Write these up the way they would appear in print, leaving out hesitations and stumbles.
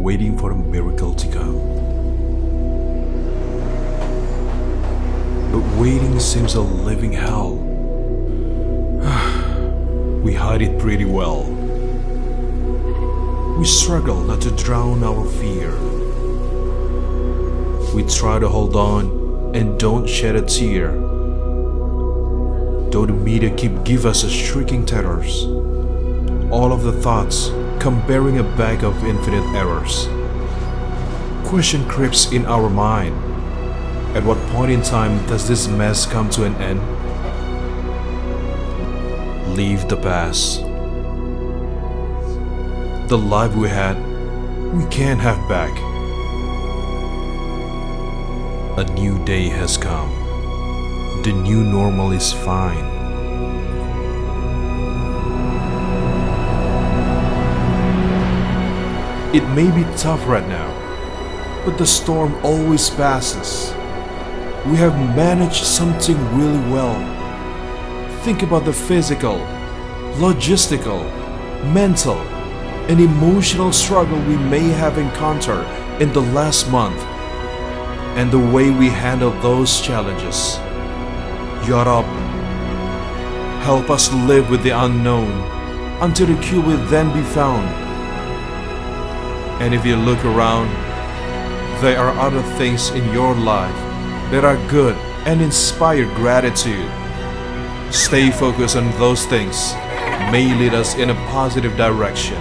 waiting for a miracle to come. But waiting seems a living hell. We hide it pretty well. We struggle not to drown our fear. We try to hold on and don't shed a tear. Though the media give us a shrieking terrors, all of the thoughts come bearing a bag of infinite errors. Question creeps in our mind. At what point in time does this mess come to an end? Leave the past. The life we had, we can't have back. A new day has come. The new normal is fine. It may be tough right now, but the storm always passes. We have managed something really well. Think about the physical, logistical, mental, and emotional struggle we may have encountered in the last month, and the way we handle those challenges. Yarab, help us live with the unknown until the cure will then be found. And if you look around, there are other things in your life that are good and inspire gratitude. Stay focused on those things may lead us in a positive direction.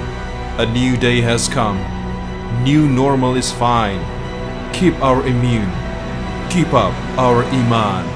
A new day has come. New normal is fine. Keep our immune. Keep up our iman.